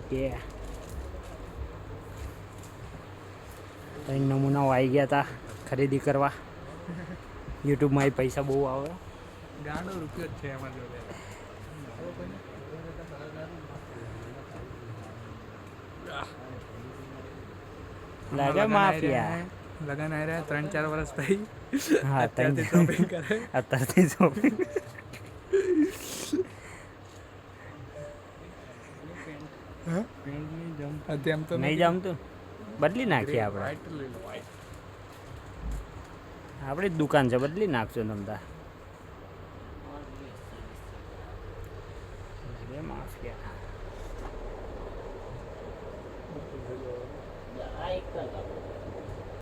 કે નમૂનાઓ આવી ગયા હતા ખરીદી કરવા. યુટ્યુબમાં એ પૈસા બહુ આવે. ગાંડો રૂપિયો જ છે એમાં જોડે. લાગે માફિયા. લગન આવી રહ્યા 3-4 વર્ષ થઈ. હા અત્યારથી શોપિંગ કરે. અત્યારથી શોપિંગ. નહીં જમતું બદલી નાખીએ આપણે. આપણી જ દુકાન છે, બદલી નાખજો તમતા. માફિયા